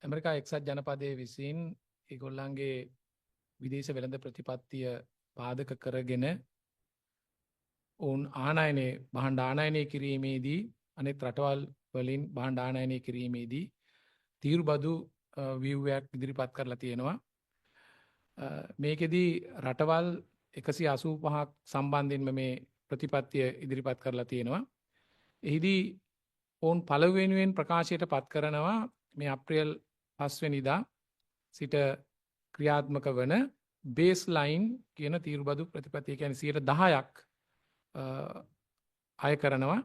America එක්සත් ජනපදයේ විසින් ඒගොල්ලන්ගේ විදේශ වෙළඳ ප්‍රතිපත්තිය පාදක කරගෙන ඔවුන් භාණ්ඩ ආනයනය කිරීමේදී අනෙක් රටවල් වලින් භාණ්ඩ ආනයනය කිරීමේදී තීරුබදු ව්‍යුහයක් ඉදිරිපත් කරලා තියෙනවා. මේකෙදී රටවල් 185ක් සම්බන්ධයෙන්ම මේ ප්‍රතිපත්තිය ඉදිරිපත් කරලා තියෙනවා. එහිදී ඔවුන් පළවෙනිවෙන් ප්‍රකාශයට පත් කරනවා මේ අප්‍රේල් 5 වෙනිදා සිට ක්‍රියාත්මක වන බේස් ලයින් කියන තීරුබදු ප්‍රතිපත්තිය කියන්නේ 10%ක් අය කරනවා.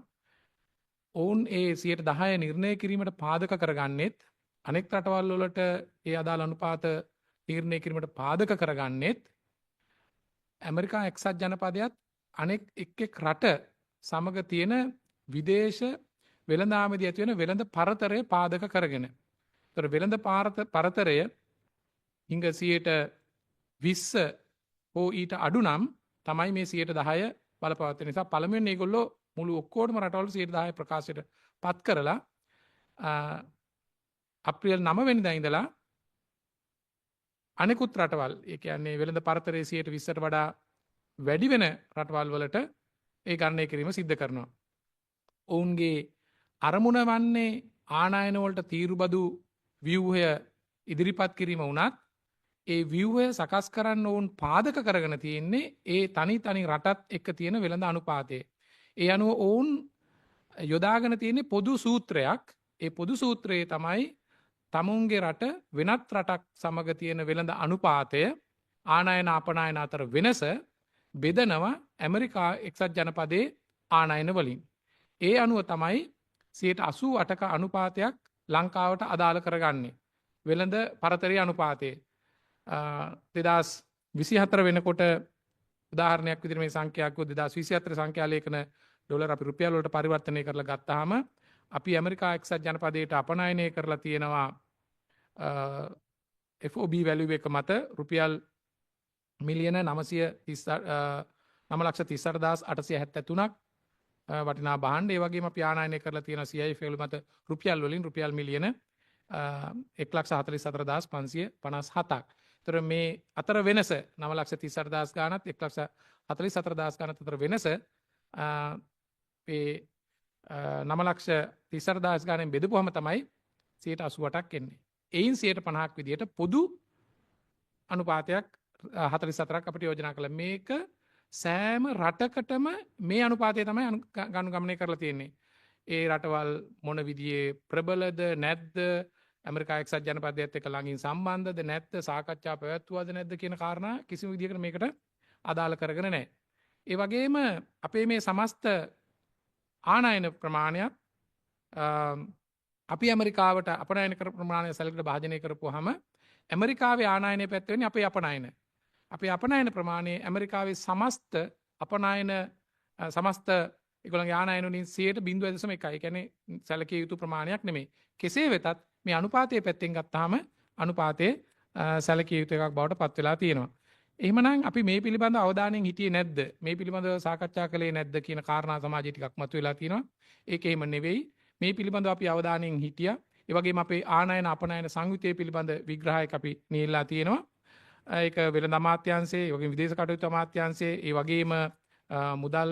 ඔවුන් ඒ 10% නිර්ණය කිරීමට පාදක කරගන්නෙත් අනෙක් රටවල් වලට ඒ අදාළ අනුපාත නිර්ණය කිරීමට පාදක කරගන්නෙත් ඇමරිකා එක්සත් ජනපදයත් අනෙක් එක් රට සමග තියෙන විදේශ වෙළඳාමේදී ඇති වෙන වෙළඳ පරතරය පාදක කරගෙන. ඒතර වෙළඳ පරතරය හිඟ 20% හෝ ඊට අඩු නම් තමයි මේ 10% බලපවත්වන නිසා පළමුවෙන් මේගොල්ලෝ මුළු ඔක්කොටම රටවල 10% ප්‍රකාශයට පත් කරලා අප්‍රේල් 9 වෙනිදා ඉඳලා අනෙකුත් රටවල් ඒ කියන්නේ වෙළඳ පරතරයේ 20%ට වඩා වැඩි වෙන රටවල් වලට ඒ ගණනය කිරීම සිද්ධ කරනවා. ඔවුන්ගේ අරමුණ වන්නේ ආනයන වලට තීරුබදු ව්‍යුහය ඉදිරිපත් කිරීම වුණත් ඒ ව්‍යුහය සකස් කරන්න ඔවුන් පාදක කරගෙන තියෙන්නේ ඒ තනි රටත් එක්ක තියෙන වෙළඳ අනුපාතය. ඒ අනුව ඔවුන් යොදාගෙන තියෙන්නේ පොදු සූත්‍රයක්. ඒ පොදු සූත්‍රයේ තමයි තමුන්ගේ රට වෙනත් රටක් සමග තියෙන වෙළඳ අනුපාතය ආනයන අපනයන අතර වෙනස බෙදනවා ඇමරිකා එක්සත් ජනපදයේ ආනයන වලින්. ඒ අනුව තමයි 88ක අනුපාතයක් ලංකාවට අදාළ කරගන්නේ. වෙළඳ පරතරයේ අනුපාතයේ 2024 වෙනකොට උදාහරණයක් විදිහට මේ සංඛ්‍යාවක් 2024 සංඛ්‍යා ලේඛන ඩොලර් අපි රුපියල් වලට පරිවර්තනය කරලා ගත්තාම අපි ඇමරිකා එක්සත් ජනපදයට අපනයනය කරලා තියෙනවා FOB වැලියු එක මත රුපියල් මිලියන 9,38,873ක් වටිනා භාණ්ඩ. ඒ වගේම අපි ආනයනය කරලා තියෙන CIF වල මත රුපියල් වලින් රුපියල් මිලියන 1,44,557ක්. ඒතර මේ අතර වෙනස 9,38,000 ගානත් 1,44,000 ගානත් අතර වෙනස මේ 9,38,000 ගානෙන් බෙදපුවම තමයි 88ක් එන්නේ. එයින් 50ක් විදියට පොදු අනුපාතයක් 44ක් අපිට යෝජනා කළා. මේක සෑම රටකටම මේ අනුපාතය තමයි ගනුගමනය කරලා තියෙන්නේ. ඒ රටවල් මොන විදිහේ ප්‍රබලද නැද්ද, ඇමරිකා එක්සත් ජනපදයේත් එක්ක ළඟින් සම්බන්ධද නැද්ද, සාකච්ඡා පැවැත්වුවද නැද්ද කියන කාරණා කිසිම විදිහකට මේකට අදාළ කරගෙන නැහැ. ඒ වගේම අපේ මේ සමස්ත ආනයන ප්‍රමාණයක් අපි ඇමරිකාවට අපනයන කර ප්‍රමාණය සැලකට භාජනය කරපුවාම ඇමරිකාවේ ආනයනය පැත්ත වෙන්නේ අපේ අපනයන. අපේ අපනයන ප්‍රමාණය ඇමරිකාවේ සමස්ත අපනයන සමස්ත ඒගොල්ලන්ගේ ආනයන වලින් 0.1. ඒ කියන්නේ සැලකිය යුතු ප්‍රමාණයක් නෙමෙයි. කෙසේ වෙතත් මේ අනුපාතයේ පැත්තෙන් ගත්තාම අනුපාතයේ සැලකිය යුතු එකක් බවට පත් වෙලා තියෙනවා. එහෙමනම් අපි මේ පිළිබඳව අවධානයෙන් හිටියේ නැද්ද? මේ පිළිබඳව සාකච්ඡා කළේ නැද්ද කියන කාරණා සමාජයේ ටිකක් මතුවලා තියෙනවා. ඒක එහෙම නෙවෙයි. මේ පිළිබඳව අපි අවධානයෙන් හිටියා. ඒ වගේම අපේ ආනයන අපනයන සංයුතිය පිළිබඳ විග්‍රහයක් අපි නියලා තියෙනවා. ඒක වෙළඳ අමාත්‍යාංශයේ, ඒ වගේම විදේශ කටයුතු අමාත්‍යාංශයේ, ඒ වගේම මුදල්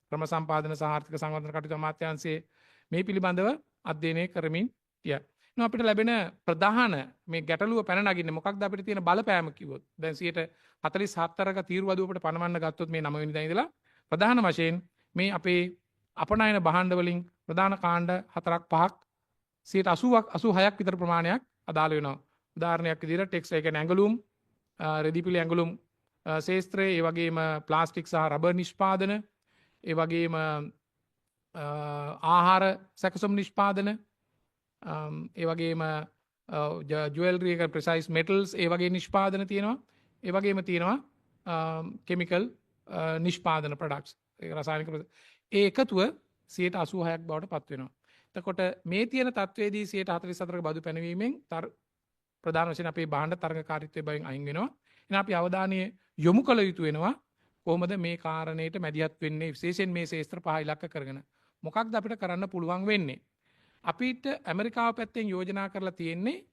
ක්‍රම සම්පාදන සහ ආර්ථික සංවර්ධන කටයුතු අමාත්‍යාංශයේ මේ පිළිබඳව අධ්‍යයනය කරමින් ගියා. එහෙනම් අපිට ලැබෙන ප්‍රධාන මේ ගැටලුව පැන නගින්නේ මොකක්ද අපිට තියෙන බලපෑම කිව්වොත්. දැන් 44ක තීරුබදුව අපිට පනවන්න ගත්තොත් මේ 9 වෙනිදා ඉඳලා ප්‍රධාන වශයෙන් මේ අපේ අපනයන භාණ්ඩ වලින් ප්‍රධාන කාණ්ඩ 4ක් 5ක් 86ක් විතර ප්‍රමාණයක් අදාළ වෙනවා. උදාහරණයක් විදිහට ටෙක්ස්ටයිල් ඒ කියන්නේ ඇඟලුම්, රෙදිපිලි ඇඟලුම් ශේස්ත්‍රය, ඒ වගේම ප්ලාස්ටික් සහ රබර් නිෂ්පාදන, ඒ වගේම ආහාර සැකසුම් නිෂ්පාදන, ඒ වගේම ජුවෙලරි එක ප්‍රිසයිස් මෙටල්ස් ඒ වගේ නිෂ්පාදන තියෙනවා. ඒ වගේම තියෙනවා කෙමිකල් නිෂ්පාදන ප්‍රොඩක්ට්ස්, රසායනික ඒ එකතුව 86ක් බවට පත් වෙනවා. එතකොට මේ තියෙන තත්ත්වයේදී 44ක බදු පැනවීමෙන් ප්‍රධාන වශයෙන් අපේ භාණ්ඩ තරඟකාරීත්වයේ බයෙන් අයින් වෙනවා. එහෙනම් අපි අවධානය යොමු කළ යුතු වෙනවා කොහොමද මේ කාරණේට මැදිහත් වෙන්නේ, විශේෂයෙන් මේ ශේත්‍ර පහ ඉලක්ක කරගෙන මොකක්ද අපිට කරන්න පුළුවන් වෙන්නේ. අපිට ඇමරිකාව පැත්තෙන් යෝජනා කරලා තියෙන්නේ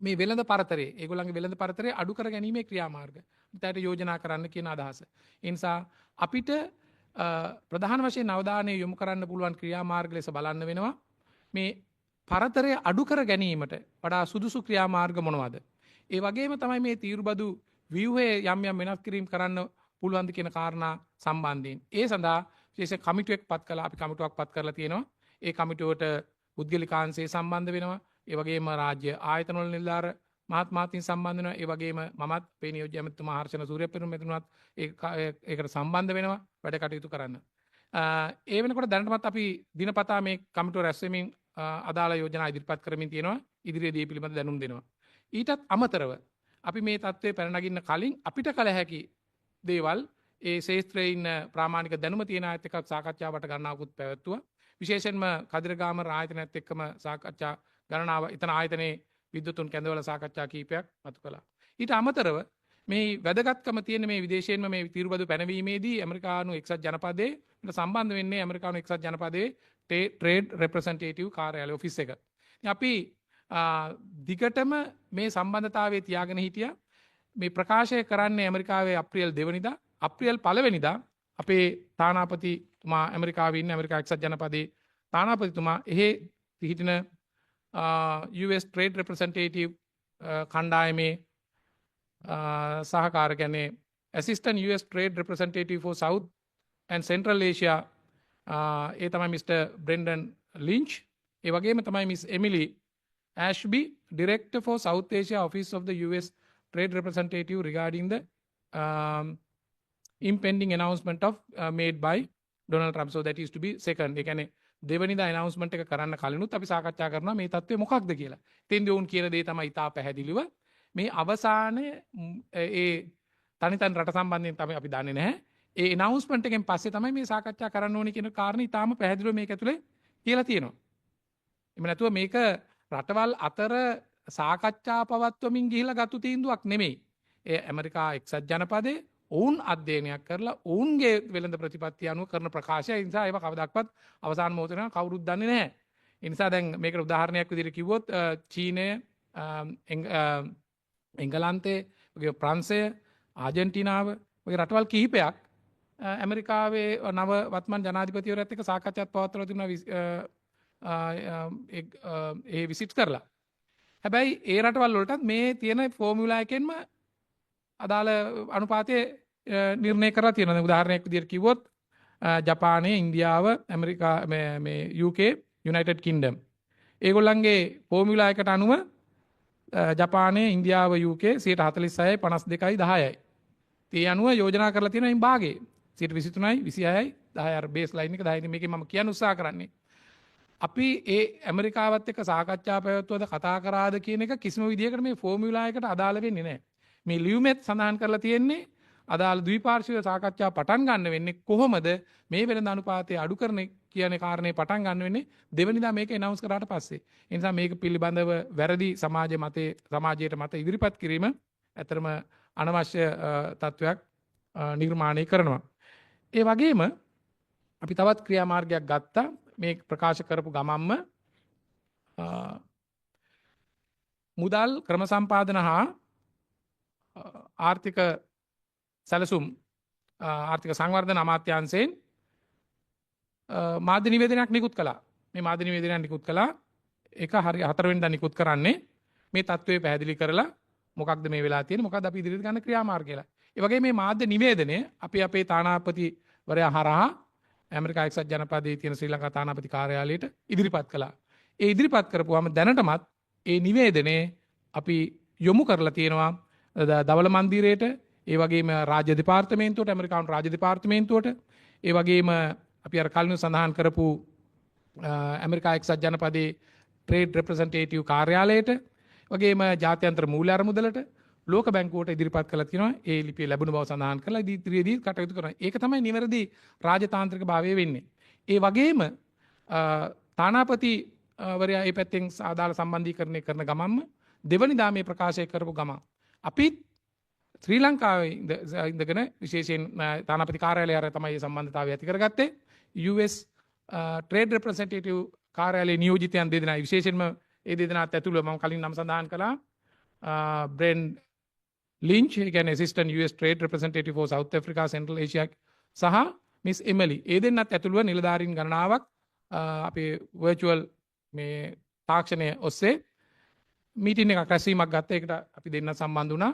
මේ වෙළඳ පරතරේ ඒගොල්ලන්ගේ වෙළඳ පරතරේ අඩු කර ගැනීමේ ක්‍රියාමාර්ග මතයට යෝජනා කරන්න කියන අදහස. ඒ නිසා අපිට ප්‍රධාන වශයෙන් අවධානය යොමු කරන්න පුළුවන් ක්‍රියාමාර්ග ලෙස බලන්න වෙනවා. මේ පරතරය අඩු කර ගැනීමට වඩා සුදුසු ක්‍රියාමාර්ග මොනවද? ඒ වගේම තමයි මේ තීරුබදු ව්‍යුහයේ යම් යම් වෙනස් කිරීම කරන්න පුළුවන්ද කියන කාරණා සම්බන්ධයෙන්. ඒ සඳහා විශේෂ කමිටුවක් පත් කළා. අපි කමිටුවක් පත් කරලා තියෙනවා. ඒ කමිටුවට පුද්ගලිකාංශය සම්බන්ධ වෙනවා. ඒ වගේම රාජ්‍ය ආයතනවල නිලධාර මහත්මාතීන් සම්බන්ධ වෙනවා. ඒ වගේම මමත් අපේ නියෝජ්‍ය ඇමතිතුමා හර්ෂණ සූර්යපෙරුම මෙතුණත් ඒකට සම්බන්ධ වෙනවා වැඩ කටයුතු කරන්න. ඒ වෙනකොට දැනටමත් අපි දිනපතා මේ කමිටුව රැස් වෙමින් අදාළ යෝජනා ඉදිරිපත් කරමින් තියෙනවා. ඉදිරියේදී පිළිබඳ දැනුම් දෙනවා. ඊටත් අමතරව අපි මේ තත්ත්වය පැනනගින්න කලින් අපිට කළ හැකි දේවල් ඒ ශේත්‍රයේ ඉන්න ප්‍රාමාණික දැනුම තියෙන අයත් එක්ක සාකච්ඡාවට ගණනාවකුත් පැවැත්තුවා. විශේෂයෙන්ම කදිරගාම ආයතනයත් එක්කම සාකච්ඡා ගණනාව එතන ආයතනයේ විද්‍යුතුන් කැඳවල සාකච්ඡා කීපයක් මතු කළා. ඊට අමතරව මේ වැදගත්කම තියෙන මේ විදේශයෙන්ම මේ තීරුබදු පැනවීමේදී ඇමරිකානු එක්සත් ජනපදයේ සම්බන්ධ වෙන්නේ ඇමරිකානු එක්සත් ජනපදයේ ට්‍රේඩ් රෙප්‍රසන්ටේටිව් කාර්යාලය ඔෆිස් එක. අපි දිගටම මේ සම්බන්ධතාවයේ තියාගෙන හිටියා. මේ ප්‍රකාශය කරන්නේ ඇමරිකාවේ අප්‍රේල් 2 වෙනිදා අප්‍රේල් 1 වෙනිදා අපේ තානාපතිතුමා ඇමරිකාවේ ඉන්න ඇමරිකා එක්සත් ජනපදයේ තානාපතිතුමා එහි හිටින US Trade Representative කණ්ඩායමේ සහකාර කියන්නේ Assistant US Trade Representative for South and Central Asia ඒ තමයි Mr. Brendan Lynch. ඒ වගේම තමයි Miss Emily Ashby, Director for South Asia Office of the US Trade Representative regarding the impending announcement of made by Donald Trump. So that is to be second. ඒ කියන්නේ දෙවනිදා announcement එක කරන්න කලිනුත් අපි සාකච්ඡා කරනවා මේ තත්ත්වය මොකක්ද කියලා. ඉතින් උන් කියන දේ තමයි ඉතා පැහැදිලිව මේ අවසානයේ ඒ තනිතන් රට සම්බන්ධයෙන් තමයි අපි දන්නේ නැහැ. ඒ announcement එකෙන් පස්සේ තමයි මේ සාකච්ඡා කරන්න ඕනේ කියන කාරණේ ඉතාම පැහැදිලිව මේක ඇතුලේ කියලා තියෙනවා. එමෙ නැතුව මේක රටවල් අතර සාකච්ඡා පවත්වමින් ගිහිලා ගත්තු තීන්දුවක් නෙමෙයි. ඒ ඇමරිකා එක්සත් ජනපදයේ ඔවුන් අධ්‍යයනයක් කරලා ඔවුන්ගේ වෙළඳ ප්‍රතිපත්තිය අනුව කරන ප්‍රකාශය. ඒ නිසා ඒවා කවදාවත් අවසාන මොහොතේ නම් කවුරුත් දන්නේ නැහැ. ඒ නිසා දැන් මේකට උදාහරණයක් විදිහට කිව්වොත් චීනය, එංගලන්තය, වගේ ප්‍රංශය, ආජන්ටිනාව වගේ රටවල් කිහිපයක් ඇමරිකාවේ නව වත්මන් ජනාධිපතිවරයාත් එක්ක සාකච්ඡාත් පවත්වලා තිබුණා ඒ විසිට් කරලා. හැබැයි ඒ රටවල් වලටත් මේ තියෙන ෆෝමියුලා එකෙන්ම අදාළ අනුපාතයේ නිර්ණය කරලා තියෙනවා. උදාහරණයක් විදිහට කිව්වොත් ජපානය, ඉන්දියාව, ඇමරිකා මේ UK, යුනයිටඩ් කින්ග්ඩම්. ඒගොල්ලන්ගේ ෆෝමියුලා එකට අනුව ජපානය, ඉන්දියාව, UK 46යි 52යි 10යි. ඒ අනුව යෝජනා කරලා තියෙනවා මේ භාගයේ 23යි 26යි 10 අර බේස් ලයින් එක 10. මේකෙන් මම කියන්න උත්සාහ කරන්නේ අපි ඒ ඇමරිකාවත් එක්ක සාකච්ඡා පැවැත්වුවද කතා කරාද කියන එක කිසිම විදිහකට මේ ෆෝමියුලා එකට අදාළ වෙන්නේ නැහැ. මේ ලියුමෙත් සඳහන් කරලා තියෙන්නේ අදාළ ද්විපාර්ශ්වික සාකච්ඡා පටන් ගන්න වෙන්නේ කොහොමද මේ වෙළඳ අනුපාතය අඩු කරන කියන කාරණේ පටන් ගන්න වෙන්නේ දෙවෙනිදා මේක එනවුන්ස් කරාට පස්සේ. ඒ නිසා මේක පිළිබඳව වැරදි සමාජයට මත ඉදිරිපත් කිරීම ඇතරම අනවශ්‍ය තත්වයක් නිර්මාණය කරනවා. ඒ වගේම අපි තවත් ක්‍රියාමාර්ගයක් ගත්තා. මේ ප්‍රකාශ කරපු ගමම්ම මුදල් ක්‍රම සම්පාදන හා ආර්ථික සැලසුම් ආර්ථික සංවර්ධන අමාත්‍යාංශයෙන් මාධ්‍ය නිවේදනයක් නිකුත් කළා. මේ මාධ්‍ය නිවේදනයක් නිකුත් කළා. ඒක හරිය 4 වෙනිදා නිකුත් කරන්නේ මේ තත්ත්වය පැහැදිලි කරලා මොකක්ද මේ වෙලා තියෙන්නේ, මොකක්ද අපි ඉදිරියට ගන්න ක්‍රියාමාර්ග කියලා. ඒ වගේ මේ මාධ්‍ය නිවේදනය අපි අපේ තානාපතිවරයා හරහා ඇමරිකා එක්සත් ජනපදයේ තියෙන ශ්‍රී ලංකා තානාපති කාර්යාලයට ඉදිරිපත් කළා. ඒ ඉදිරිපත් කරපුවාම දැනටමත් ඒ නිවේදනයේ අපි යොමු කරලා තියෙනවා දවල මන්දිරයට, ඒ වගේම රාජ්‍ය දෙපාර්තමේන්තුවට, ඇමරිකානු රාජ්‍ය දෙපාර්තමේන්තුවට, ඒ වගේම අපි අර කලින් සඳහන් කරපු ඇමරිකා එක්සත් ජනපදයේ ට්‍රේඩ් රෙප්‍රසන්ටේටිව් කාර්යාලයට, වගේම ජාත්‍යන්තර මූල්‍ය අරමුදලට, ලෝක බැංකුවට ඉදිරිපත් කළා තියෙනවා. ඒ ලිපිය ලැබුණ බව සඳහන් කරලා ඉදිරියේදී කටයුතු කරනවා. ඒක තමයි නිවැරදි රාජතාන්ත්‍රික භාවය වෙන්නේ. ඒ වගේම තානාපති වරයා මේ පැත්තෙන් ආදාළ සම්බන්ධීකරණය කරන ගමන්ම දෙවනිදා මේ ප්‍රකාශය කරපු ගමන් අපිත් ශ්‍රී ලංකාවේ ඉඳගෙන විශේෂයෙන් තානාපති කාර්යාලය අර තමයි මේ සම්බන්ධතාවය ඇති කරගත්තේ. US ට්‍රේඩ් රෙප්‍රසන්ටේටිව් කාර්යාලයේ නියෝජිතයන් දෙදෙනා විශේෂයෙන්ම ඒ දෙදෙනාත් ඇතුළුව මම කලින් නම් සඳහන් කළා බ්‍රෙන් ලින්ච්, ඒ කියන්නේ assistant US trade representative for South Africa Central Asia සහ මිස් එමලි, ඒ දෙන්නත් ඇතුළුව නිලධාරීන් ගණනාවක් අපේ virtual මේ තාක්ෂණය ඔස්සේ මීටින් එකක් රැස්වීමක් ගත්ත. ඒකට අපි දෙන්න සම්බන්ධ වුණා.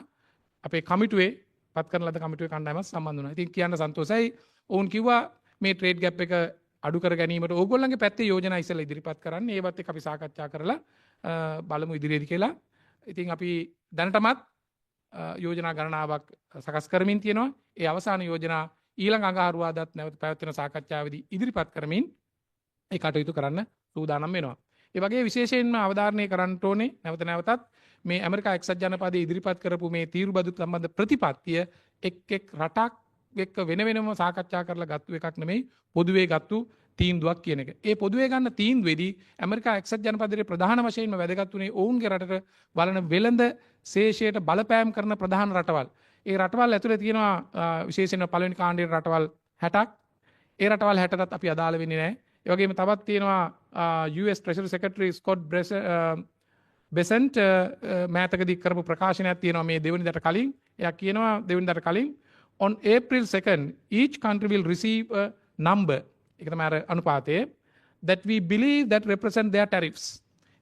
අපේ කමිටුවේ පත් කරන ලද කමිටුවේ කණ්ඩායමත් සම්බන්ධ වුණා. ඉතින් කියන්න සන්තෝෂයි. ඔවුන් කිව්වා මේ ට්‍රේඩ් ගැප් එක අඩු කර ගැනීමට ඕගොල්ලන්ගේ පැත්තේ යෝජනා ඉස්සෙල්ලා ඉදිරිපත් කරන්න. ඒවත් එක්ක අපි සාකච්ඡා කරලා බලමු ඉදිරියේදී කියලා. ඉතින් අපි දැනටමත් යෝජනා ගණනාවක් සකස් කරමින් තියෙනවා. ඒ අවසාන යෝජනා ඊළඟ අඟහරුවාදාත් නැවත පැවැත්වෙන සාකච්ඡාවේදී ඉදිරිපත් කරමින් ඒ කටයුතු කරන්න සූදානම් වෙනවා. ඒ වගේ විශේෂයෙන්ම අවධාරණය කරන්න ඕනේ නැවත නැවතත් මේ ඇමරිකා එක්සත් ජනපදයේ ඉදිරිපත් කරපු මේ තීරුබදු සම්බන්ධ ප්‍රතිපත්තිය එක් රටක් එක්ක වෙන වෙනම සාකච්ඡා කරලා ගත්තු එකක් නෙමෙයි, පොදුවේ ගත්තු තීන්දුවක් කියන එක. ඒ පොදුවේ ගන්න තීන්දුවේදී ඇමරිකා එක්සත් ජනපදයේ ප්‍රධාන වශයෙන්ම වැදගත් වුණේ ඔවුන්ගේ රටට වළන වෙළඳ ශේෂයට බලපෑම් කරන ප්‍රධාන රටවල්. ඒ රටවල් ඇතුලේ තියෙනවා විශේෂයෙන්ම පළවෙනි කාණ්ඩයේ රටවල් 60ක්. ඒ රටවල් 60ටත් අපි අදාළ වෙන්නේ නැහැ. ඒ වගේම තවත් තියෙනවා US Treasury Secretary Scott Bessent මෑතකදී කරපු ප්‍රකාශනයක් තියෙනවා මේ දෙවනිදාට කලින්. එයා කියනවා දෙවනිදාට කලින් on April 2nd each country will receive a number, ඒක තමයි අර අනුපාතය, that we believe that represent their tariffs.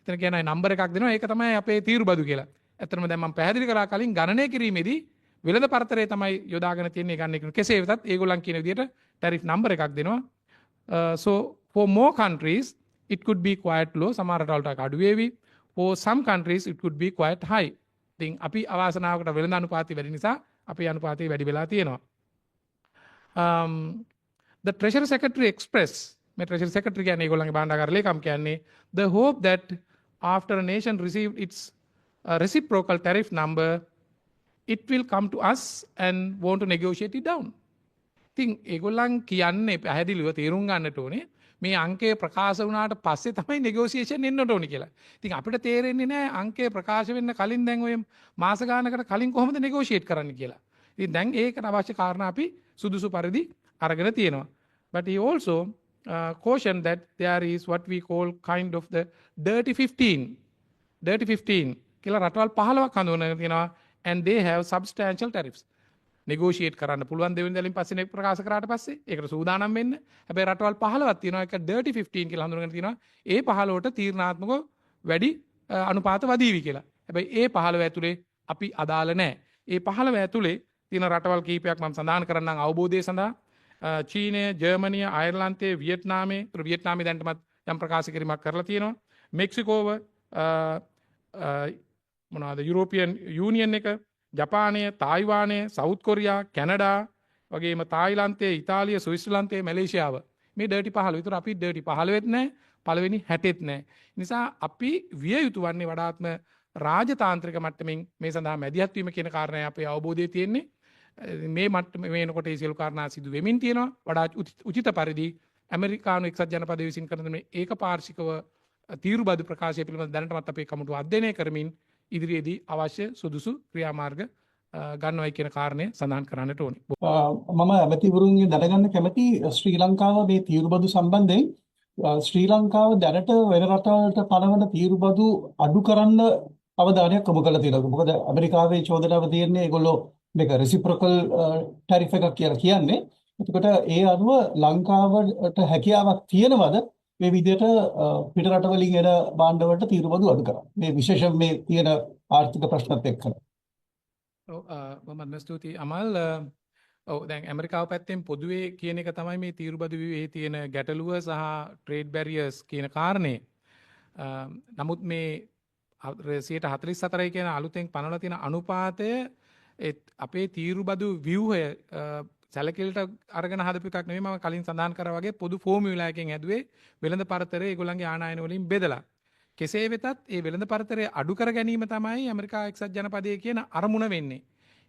එතන කියන නම්බර් එකක් දෙනවා. ඒක තමයි අපේ තීරුබදු කියලා. ඇත්තටම දැන් මම පැහැදිලි කරා කලින් ගණනය කිරීමේදී වෙළඳ පරතරය තමයි යොදාගෙන තියෙන්නේ ගන්න එක. කෙසේ වෙතත් ඒගොල්ලන් කියන විදිහට ටැරිෆ් නම්බර් එකක් දෙනවා. So for more countries it could be quite low. සමහර රටවල්ට අඩු වේවි. For some countries it could be quite high. ඉතින් අපි අවාසනාවකට වෙළඳ අනුපාතය වැඩි නිසා අපේ අනුපාතය වැඩි වෙලා තියෙනවා. The Treasury Secretary expressed, මේ Treasury Secretary කියන්නේ ඒගොල්ලන්ගේ භාණ්ඩාගාර ලේකම් කියන්නේ, the hope that after a nation received its reciprocal tariff number it will come to us and want to negotiate it down. ඉතින් ඒගොල්ලන් කියන්නේ පැහැදිලිව තේරුම් ගන්නට ඕනේ මේ අංකය ප්‍රකාශ වුණාට පස්සේ තමයි නෙගෝසියේෂන් එන්නට ඕනේ කියලා. ඉතින් අපිට තේරෙන්නේ නැහැ අංකය ප්‍රකාශ වෙන්න කලින් දැන් ඔය මාස ගානකට කලින් කොහොමද නෙගෝෂিয়েට් කරන්න කියලා. ඉතින් දැන් ඒකට අවශ්‍ය කාරණා අපි සුදුසු පරිදි අරගෙන තියෙනවා. But he also cautioned that there is what we call kind of the dirty 15. Dirty 15 කියලා රටවල් 15ක් හඳුන්වගෙන තියෙනවා and they have substantial tariffs. negotiate කරන්න පුළුවන් දෙවෙනි දලින් පස්සේ ප්‍රකාශ කරාට පස්සේ ඒකට සූදානම් වෙන්න. හැබැයි රටවල් 15ක් තියෙනවා. ඒක dirty 15 කියලා හඳුන්වගෙන තියෙනවා. ඒ 15ට තීරණාත්මක වැඩි අනුපාත වදීවි කියලා. හැබැයි ඒ 15 ඇතුලේ අපි අදාළ නැහැ. ඒ 15 ඇතුලේ තියෙන රටවල් කීපයක් මම සඳහන් කරන්නම් අවබෝධය සඳහා. චීනය, ජර්මනිය, අයර්ලන්තය, වියට්නාමය, වියට්නාමයේ දැන්ටමත් යම් ප්‍රකාශ කිරීමක් කරලා තියෙනවා. මෙක්සිකෝව, මොනවාද යුරෝපියන් යූනියන් එක, ජපානය, තායිවානය, සවුත් කොරියා, කැනඩා වගේම තායිලන්තය, ඉතාලිය, ස්විස්ලන්තය, මැලේසියාව. මේ ඩර්ටි 15. විතර අපි ඩර්ටි 15ෙත් නැහැ, පළවෙනි 60ෙත් නැහැ. නිසා අපි විය යුතු වන්නේ වඩාත්ම රාජතාන්ත්‍රික මට්ටමින් මේ සඳහා මැදිහත් වීම කියන කාරණය අපේ අවබෝධයේ තියෙන්නේ. මේ මට්ටමේ වෙනකොට ඒ සියලු කාරණා සිදු වෙමින් තියෙනවා. වඩා උචිත පරිදි ඇමරිකානු එක්සත් ජනපදයේ විසින් කරන මේ ඒකපාර්ශ්විකව තීරුබදු ප්‍රකාශය පිළිබඳ දැනටමත් අපේ කමිටුව අධ්‍යයනය කරමින් ඉදිරියේදී අවශ්‍ය සුදුසු ක්‍රියාමාර්ග ගන්නවයි කියන කාරණය සඳහන් කරන්නට ඕනේ. මම ඇමතිවරුන්ගෙන් දැනගන්න කැමති ශ්‍රී ලංකාව මේ තීරුබදු සම්බන්ධයෙන් ශ්‍රී ලංකාව දැනට වෙන රටවල්ට පනවන තීරුබදු අඩු කරන්න අවධානයක් යොමු කරලා තියෙනවා. මොකද ඇමරිකාවේ චෝදනාව තියෙන්නේ ඒගොල්ලෝ මේක රෙසිප්‍රොකල් ටැරිෆ් එකක් කියලා කියන්නේ. එතකොට ඒ අනුව ලංකාවට හැකියාවක් තියෙනවද මේ විදිහට පිට රටවලින් එන භාණ්ඩවලට තීරුබදු අඩු කරන්න? මේ විශේෂයෙන් මේ තියෙන ආර්ථික ප්‍රශ්නත් එක්ක. මම ස්තුතියි අමල්. දැන් ඇමරිකාව පැත්තෙන් පොදුවේ කියන එක තමයි මේ තීරුබදු විවේහි තියෙන ගැටලුව සහ ට්‍රේඩ් බැරියර්ස් කියන කාරණේ. නමුත් මේ 144 කියන අලුතෙන් පනවලා තියෙන අනුපාතය අපේ තීරුබදු ව්‍යුහය සැලකිල්ලට අරගෙන හදපු එකක් නෙමෙයි. මම කලින් සඳහන් කරා වගේ පොදු ෆෝමියුලා එකකින් හැදුවේ වෙළඳ පරතරය ඒගොල්ලන්ගේ ආනයන වලින් බෙදලා. කෙසේ වෙතත් ඒ වෙළඳ පරතරය අඩු කර ගැනීම තමයි ඇමරිකා එක්සත් ජනපදයේ කියන අරමුණ වෙන්නේ.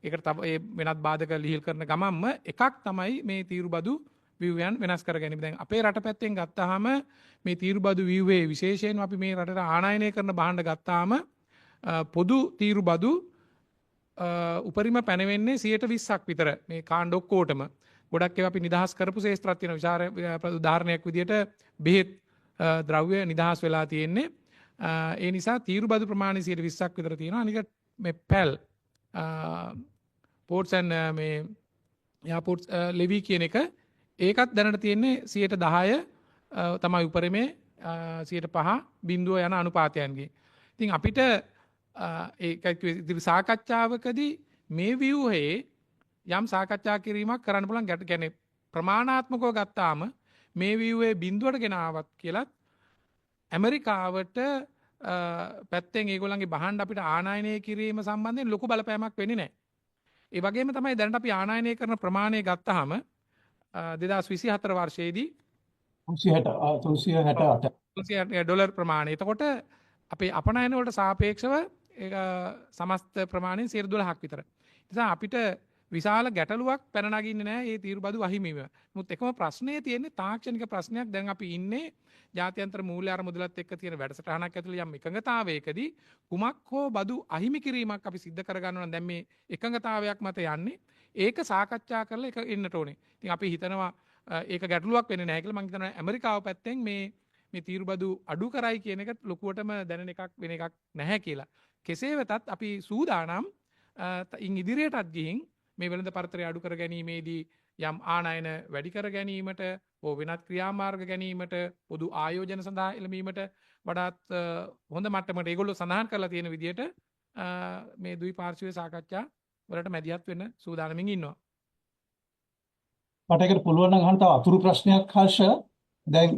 ඒකට තව ඒ වෙනත් බාධක ලිහිල් කරන ගමන්ම එකක් තමයි මේ තීරුබදු ව්‍යුහයන් වෙනස් කර ගැනීම. දැන් අපේ රට පැත්තෙන් ගත්තාම මේ තීරුබදු ව්‍යුහයේ විශේෂයෙන් අපි මේ රටට ආනයනය කරන භාණ්ඩ ගත්තාම පොදු තීරුබදු උපරිම පැනවෙන්නේ 120ක් විතර මේ කාණ්ඩ ඔක්කොටම. ගොඩක් ඒවා අපි නිදහස් කරපු ශේෂ්ත්‍රات තියෙන විචාර උදාහරණයක් විදියට බෙහෙත් ද්‍රව්‍ය නිදහස් වෙලා තියෙන්නේ. ඒ නිසා තීරුබදු ප්‍රමාණය 120ක් විතර තියෙනවා. අනික මේ පැල් පෝට්සන් මේ යාපෝට් ලෙවී කියන එක ඒකත් දැනට තියෙන්නේ 10% තමයි උපරිමේ 5% බිඳුව යන අනුපාතයන්ගේ. ඉතින් අපිට ඒ සාකච්ඡාවකදී මේ ව්‍යුහයේ යම් සාකච්ඡා කිරීමක් කරන්න පුළුවන් ගැට කියන්නේ ප්‍රමාණාත්මකව ගත්තාම මේ ව්‍යුහයේ බිඳුවට ගෙන ආවත් කියලත් ඇමරිකාවට පැත්තෙන් ඒගොල්ලන්ගේ බහණ්ඩ අපිට ආනයනය කිරීම සම්බන්ධයෙන් ලොකු බලපෑමක් වෙන්නේ නැහැ. ඒ වගේම තමයි දැනට අපි ආනයනය කරන ප්‍රමාණය ගත්තාම 2024 වර්ෂයේදී 368 $360 ප්‍රමාණය. එතකොට අපේ අපනයන වලට සාපේක්ෂව ඒක සමස්ත ප්‍රමාණයෙන් 12%ක් විතර. නිසා අපිට විශාල ගැටලුවක් පැන නගින්නේ නැහැ මේ තීරුබදු අහිමිව. නමුත් එකම ප්‍රශ්නේ තියෙන්නේ තාක්ෂණික ප්‍රශ්නයක්. දැන් අපි ඉන්නේ ජාත්‍යන්තර මූල්‍ය අරමුදලත් එක්ක තියෙන වැඩසටහනක් ඇතුළේ යම් එකඟතාවයකදී කුමක් හෝ බදු අහිමි කිරීමක් අපි සිද්ධ කරගන්නවා නම් දැන් මේ එකඟතාවයක් මත යන්නේ. ඒක සාකච්ඡා කරලා ඒක එන්නට ඕනේ. ඉතින් අපි හිතනවා ඒක ගැටලුවක් වෙන්නේ නැහැ කියලා. මම හිතනවා ඇමරිකාව පැත්තෙන් මේ තීරුබදු අඩු කරයි කියන එක ලොකුවටම දැනෙන එකක් වෙන එකක් නැහැ කියලා. කෙසේ වෙතත් අපි සූදානම් ඉදිරියටත් ගිහින් මේ වෙළඳ පරතරය අඩු කර ගැනීමේදී යම් ආනයන වැඩි කර ගැනීමට හෝ වෙනත් ක්‍රියාමාර්ග ගැනීමට පොදු ආයෝජන සඳහා එළඹීමට වඩාත් හොඳ මට්ටමකට ඒගොල්ලෝ සඳහන් කරලා තියෙන විදිහට මේ දුයි පාර්ශ්වයේ සාකච්ඡා වලට මැදිහත් වෙන්න සූදානමින් ඉන්නවා. මට ඒකට පුළුවන් නම් අහන්න තව අතුරු ප්‍රශ්නයක් හර්ෂ. දැන්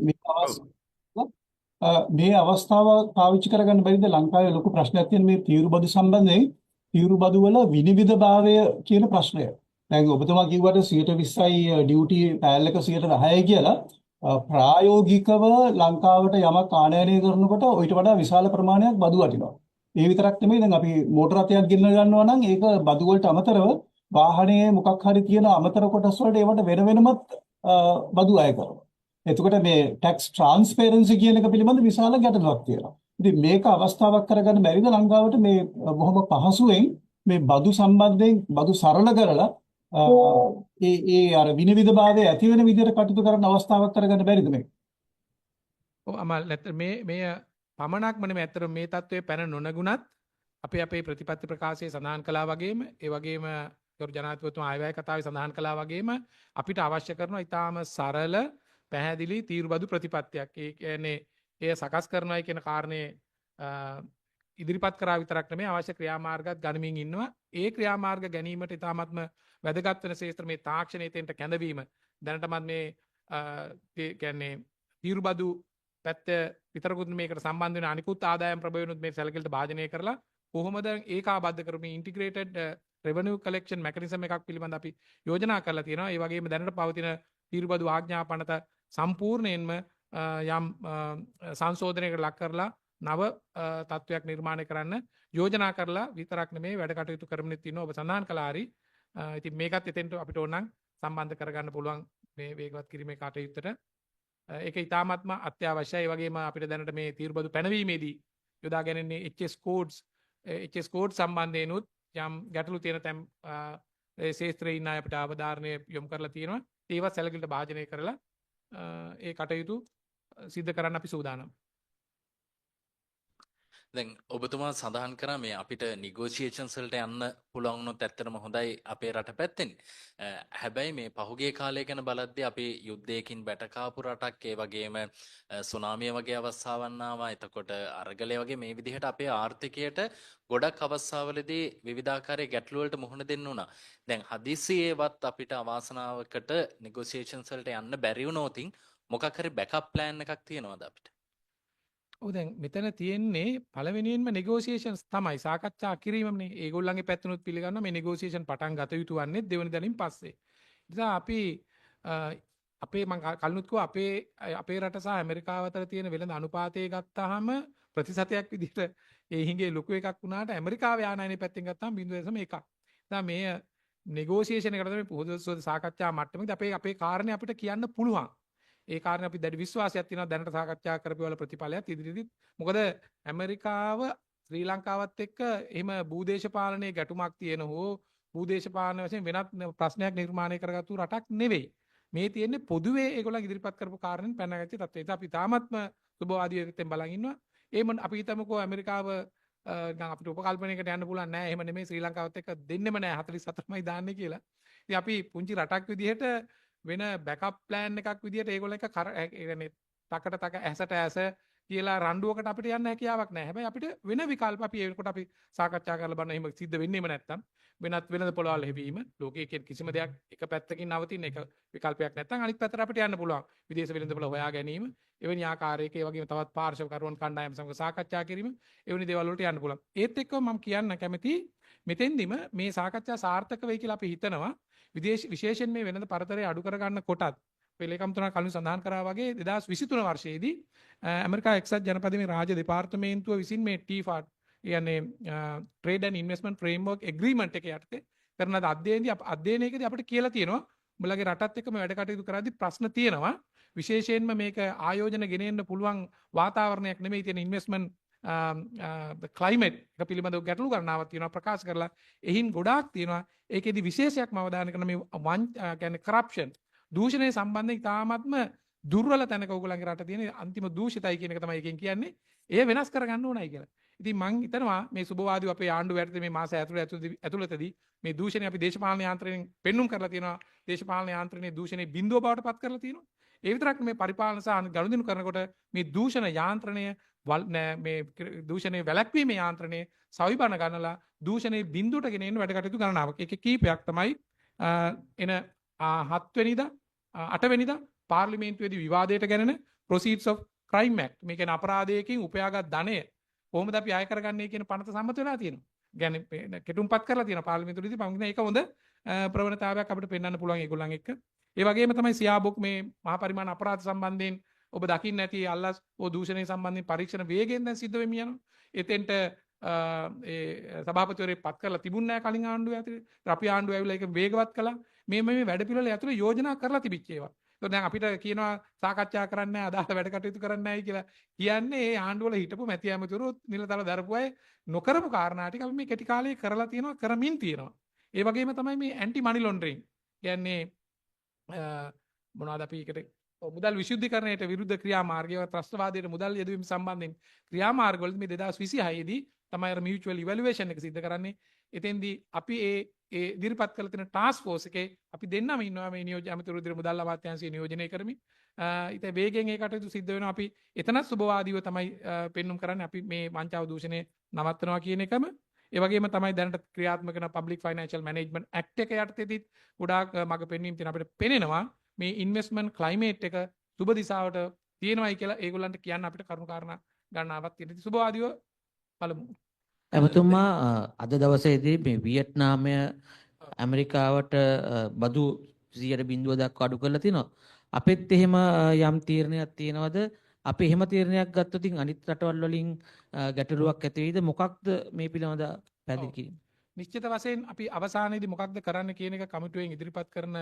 මේ අවස්ථාව පාවිච්චි කරගන්න බැරිද? ලංකාවේ ලොකු ප්‍රශ්නයක් තියෙන මේ තීරුබදු සම්බන්ධයෙන් තීරුබදු වල විනිවිදභාවය කියන ප්‍රශ්නය. දැන් ඔබතුමා කිව්වට 120යි ඩියුටි පෑල් එක 10%යි කියලා. ප්‍රායෝගිකව ලංකාවට යමක් ආනයනය කරනකොට ඊට වඩා විශාල ප්‍රමාණයක් බදු වටිනවා. ඒ විතරක් නෙමෙයි දැන් අපි මෝටර රථයක් ගෙන්න ගන්නවා නම් ඒක බදු වලට අමතරව වාහනයේ මොකක් හරි තියෙන අමතර කොටස් වලට ඒවට වෙන වෙනමත් බදු අය කරනවා. එතකොට මේ ටැක්ස් ට්‍රාන්ස්පරන්සි කියන එක පිළිබඳ විශාල ගැටලුවක් තියෙනවා. ඉතින් මේක අවස්ථාවක් කරගන්න බැරිද ලංකාවට මේ බොහොම පහසුවෙන් මේ බදු සම්බන්ධයෙන් බදු සරල කරලා ඒ අර විනිවිදභාවය ඇති වෙන විදිහට කටයුතු කරන්න අවස්ථාවක් කරගන්න බැරිද මේක? ඔව් අමල් නැත්නම් මේ පමණක්ම නෙමෙයි ඇත්තට මේ தત્ත්වයේ පැන නොනගුණත් අපේ ප්‍රතිපත්ති ප්‍රකාශයේ සඳහන් කළා වගේම ඒ වගේම ගරු ජනාධිපතිතුමා ආයවැය කතාවේ සඳහන් කළා වගේම අපිට අවශ්‍ය කරන ඊටාම සරල පැහැදිලි තීරුබදු ප්‍රතිපත්තියක්. ඒ කියන්නේ එය සකස් කරනවායි කියන කාරණේ ඉදිරිපත් කරා විතරක් නෙමෙයි අවශ්‍ය ක්‍රියාමාර්ගات ගනිමින් ඉන්නවා. ඒ ක්‍රියාමාර්ග ගැනීමට ඊටාත්ම වැදගත් වෙන ශේත්‍ර මේ තාක්ෂණයේ තෙන්ට කැඳවීම. දැනටමත් මේ කියන්නේ තීරුබදු පැත්ත විතරකුත් මේකට සම්බන්ධ වෙන අනිකුත් ආදායම් ප්‍රබවනුත් මේ සැලකිලිට භාජනය කරලා කොහොමද ඒකාබද්ධ කරමින් ඉන්ටිග්‍රේටඩ් රෙවෙනියු කලෙක්ෂන් මෙකනිසම් එකක් පිළිබඳ අපි යෝජනා කරලා තියෙනවා. ඒ වගේම දැනට පවතින තීරුබදු ආඥා පනත සම්පූර්ණයෙන්ම යම් සංශෝධනයකට ලක් කරලා නව තත්ත්වයක් නිර්මාණය කරන්න යෝජනා කරලා විතරක් නෙමේ වැඩ කටයුතු කරමින් තියෙනවා. ඔබ සඳහන් කළා හරි. ඉතින් මේකත් එතෙන්ට අපිට ඕන නම් සම්බන්ධ කරගන්න පුළුවන් මේ වේගවත් කිරීමේ කටයුත්තට. ඒක ඉතාමත්ම අත්‍යවශ්‍යයි. ඒ වගේම අපිට දැනට මේ තීරුබදු පැනවීමේදී යොදා ගැනීමේ HS කෝඩ් සම්බන්ධයෙන්ුත් යම් ගැටලු තියෙන තැන් ඒ ශේත්‍රයේ ඉන්න අය අපිට අවධාරණය යොමු කරලා තියෙනවා. ඒවත් සැලකිලිට භාජනය කරලා ඒ කටයුතු සිද්ධ කරන්න අපි සූදානම්. දැන් ඔබතුමා සඳහන් කරා මේ අපිට නිගෝසියේෂන්ස් වලට යන්න පුළුවන් වුණොත් ඇත්තටම හොඳයි අපේ රට පැත්තෙන්. හැබැයි මේ පහුගිය කාලය ගැන බලද්දී අපි යුද්ධයකින් බැටකාපු රටක්, ඒ වගේම සුනාමිය වගේ අවස්ථාවන් ආවා. එතකොට අරගලය වගේ මේ විදිහට අපේ ආර්ථිකයට ගොඩක් අවස්ථාවලදී විවිධාකාරයේ ගැටලු වලට මුහුණ දෙන්න උනා. දැන් හදිසියේවත් අපිට අවාසනාවකට නිගෝසියේෂන්ස් වලට යන්න බැරි වුණොතින් මොකක් හරි බෑකප් ප්ලෑන් එකක් තියෙනවද අපිට? ඔව් දැන් මෙතන තියෙන්නේ පළවෙනියෙන්ම නෙගෝසියේෂන්ස් තමයි සාකච්ඡා කිරීමනේ. ඒගොල්ලන්ගේ පැත්තනොත් පිළිගන්නවා මේ නෙගෝසියේෂන් පටන් ගත යුතු වන්නේ දෙවන දලින් පස්සේ. ඉතින් අපි අපේ මම කලිනුත් කිව්වා අපේ රට සහ ඇමරිකාව අතර තියෙන වෙළඳ අනුපාතය ගත්තාම ප්‍රතිශතයක් විදිහට ඒ හිඟේ ලොකු එකක් වුණාට ඇමරිකාවේ ආනයනයේ පැත්තෙන් ගත්තාම 0.1. දැන් මේ නෙගෝසියේෂන් එකට තමයි පොදු සාකච්ඡා මට්ටමේදී අපේ කාරණේ අපිට කියන්න පුළුවන්. ඒ කාරණේ අපි දැඩි විශ්වාසයක් තියෙනවා දැනට සාකච්ඡා කරපුවල ප්‍රතිඵලයක් ඉදිරියේදී. මොකද ඇමරිකාව ශ්‍රී ලංකාවත් එක්ක එහෙම භූදේශපාලනයේ ගැටුමක් තියෙන හෝ භූදේශපාලන වශයෙන් වෙනත් ප්‍රශ්නයක් නිර්මාණය කරගත්තු රටක් නෙවෙයි. මේ තියෙන්නේ පොදුවේ ඒගොල්ලන් ඉදිරිපත් කරපු කාරණෙන් පැනගත්ත තත්ත්වය. ඒක අපි තාමත්ම සුබවාදී වෙතෙන් බලන් ඉන්නවා. අපි හිතමුකෝ ඇමරිකාව අපිට උපකල්පනයකට යන්න පුළුවන් නෑ. එහෙම නෙමෙයි ශ්‍රී ලංකාවත් එක්ක දෙන්නෙම නෑ 44මයි දාන්නේ කියලා. ඉතින් අපි පුංචි රටක් විදිහට වෙන බෑකප් ප්ලෑන් එකක් විදිහට ඒගොල්ලෝ එක ඒ කියන්නේ තකට තක ඇසට ඇස කියලා රණ්ඩුවකට අපිට යන්න හැකියාවක් නැහැ. හැබැයි අපිට වෙන විකල්ප අපි ඒකට අපි සාකච්ඡා කරලා බලන එහෙම සිද්ධ වෙන්නේම නැත්තම් වෙනද පොළවල් හැවීම ලෝකයේ කිසිම දෙයක් එක පැත්තකින් නවතින එක විකල්පයක් නැත්නම් අනිත් පැත්තට අපිට යන්න පුළුවන්. විදේශ වෙළඳපොළ හොයා ගැනීම, එවැනි ආකාරයක ඒ වගේම තවත් පාර්ශව කරුවන් කණ්ඩායම් සමග සාකච්ඡා කිරීම, එවැනි දේවල් වලට යන්න පුළුවන්. ඒත් එක්කම මම කියන්න කැමති මෙතෙන්දිම මේ සාකච්ඡා සාර්ථක වෙයි කියලා අපි හිතනවා. විශේෂයෙන් මේ වෙනද පරතරය අඩු කරගන්න කොටත් පෙළේකම්තුනා කලින් සඳහන් කරා වගේ 2023 වර්ෂයේදී ඇමරිකා එක්සත් ජනපදයේ රාජ්‍ය දෙපාර්තමේන්තුව විසින් මේ TFAT කියන්නේ Trade and Investment Framework Agreement එක යටතේ කරන අධ්‍යයනයකදී අපිට කියලා තියෙනවා උඹලගේ රටත් එක්ක මේ වැඩ කටයුතු කරද්දී ප්‍රශ්න තියෙනවා විශේෂයෙන්ම මේක ආයෝජන ගෙනෙන්න පුළුවන් වාතාවරණයක් නෙමෙයි තියෙන ඉන්වෙස්ට්මන්ට් ක්ලයිමේට් එක පිළිබඳව ගැටලු ගණනාවක් තියෙනවා ප්‍රකාශ කරලා එහින් ගොඩාක් තියෙනවා ඒකෙදි විශේෂයක්ම අවධානය කරන මේ කියන්නේ කරප්ෂන් දූෂණය සම්බන්ධයෙන් තාමත්ම දුර්වල තැනක ඔයගොල්ලන්ගේ රට තියෙන අන්තිම දූෂිතයි කියන එක තමයි එකෙන් කියන්නේ. ඒ වෙනස් කරගන්න ඕනයි කියලා. ඉතින් මං හිතනවා මේ සුබවාදීව අපේ ආණ්ඩුව යටතේ මේ මාස ඇතුළතදී මේ දූෂණය අපි දේශපාලන යාන්ත්‍රණයෙන් පෙන්눔 කරලා තියෙනවා. දේශපාලන යාන්ත්‍රණයේ දූෂණේ බිඳුව බවට පත් කරලා තියෙනවා. ඒ විතරක් මේ පරිපාලන සහ ගනුදෙනු කරනකොට මේ දූෂණ යාන්ත්‍රණය මේ දූෂණේ වැළැක්වීමේ යාන්ත්‍රණය සවිබන ගන්නලා දූෂණේ බිඳුවට ගෙන එන්න වැඩ කටයුතු ගණනාවක්. ඒකේ කීපයක් තමයි එන 7 වෙනිදා 8 වෙනිදා පාර්ලිමේන්තුවේදී විවාදයට ගැනෙන Proceeds of Crime Act මේ කියන්නේ අපරාධයකින් උපයාගත් ධනය කොහොමද අපි අය කරගන්නේ කියන පනත සම්මත වෙලා තියෙනවා. කියන්නේ කෙටුම්පත් කරලා තියෙනවා පාර්ලිමේන්තුවේදී. මම කියන එක හොඳ ප්‍රවණතාවයක් අපිට පෙන්වන්න පුළුවන් ඒගොල්ලන් එක්ක. ඒ වගේම තමයි සියාබොක් මේ මහා පරිමාණ අපරාධ සම්බන්ධයෙන් ඔබ දකින්න ඇති අල්ලස් දූෂණය සම්බන්ධයෙන් පරීක්ෂණ වේගයෙන් දැන් සිද්ධ වෙමින් යනවා. එතෙන්ට ඒ සභාපතිවරයෙක් පත් කරලා තිබුණ නැහැ කලින් ආණ්ඩුවේ ඇතුලේ. අපි ආණ්ඩුව ඇවිල්ලා ඒක වේගවත් කළා. මේ වැඩ පිළිවෙල ඇතුලේ යෝජනා කරලා තිබිච්ච ඒවා. ඒක දැන් අපිට කියනවා සාකච්ඡා කරන්න නැහැ, අදාළ වැඩ කටයුතු කරන්න නැහැ කියලා. කියන්නේ ඒ ආණ්ඩුවල හිටපු මැති ඇමතිවරු නිලතල දරපු අය නොකරපු කාරණා ටික අපි මේ කෙටි කාලේ කරලා තියෙනවා, කරමින් තියෙනවා. ඒ වගේම තමයි මේ ඇන්ටි මනි ලොන්ඩරින්. කියන්නේ මොනවද අපි ඒකට මුදල් විශුද්ධිකරණයට විරුද්ධ ක්‍රියාමාර්ගය ත්‍රස්තවාදයට මුදල් යෙදවීම සම්බන්ධයෙන් ක්‍රියාමාර්ගවලදී මේ 2026 දී තමයි අර මියුචුවල් ඉවැලුවේෂන් එක සිද්ධ කරන්නේ. එතෙන්දී අපි ඒ ඉදිරිපත් කළ තියෙන ටාස්ක් ෆෝස් එකේ අපි දෙන්නම ඉන්නවා මේ නියෝජ්‍ය අමාත්‍යවරු විදිහට මුදල් අමාත්‍යාංශය නියෝජනය කරමින්. ඉතින් වේගෙන් ඒ කටයුතු සිද්ධ වෙනවා. අපි එතනත් සුබවාදීව තමයි පෙන්눔 කරන්නේ. අපි මේ වංචාව දූෂණය නවත්තනවා කියන එකම ඒ වගේම තමයි දැනට ක්‍රියාත්මක කරන Public Financial Management Act එක යටතේදීත් ගොඩාක් මඟ පෙන්වීම් තියෙන අපිට පෙනෙනවා. මේ ඉන්වෙස්ට්මන්ට් ක්ලයිමේට් එක සුබ දිශාවට තියෙනවායි කියලා ඒගොල්ලන්ට කියන්න අපිට කරුණු කාරණා ගණනාවක් තියෙනවා. සුබවාදීව බලමු. එමතුමා අද දවසේදී මේ වියට්නාමය ඇමරිකාවට බදු 0.0 දක්වා අඩු කරලා තිනවා. අපෙත් එහෙම යම් තීරණයක් තියෙනවද? අපි එහෙම තීරණයක් ගත්තොත් අනිත් රටවල් වලින් ගැටලුවක් ඇති වෙයිද? මොකක්ද මේ පිළිබඳ පැහැදිලි කිරීම? නිශ්චිත වශයෙන් අපි අවසානයේදී මොකක්ද කරන්න කියන එක කමිටුවෙන් ඉදිරිපත් කරන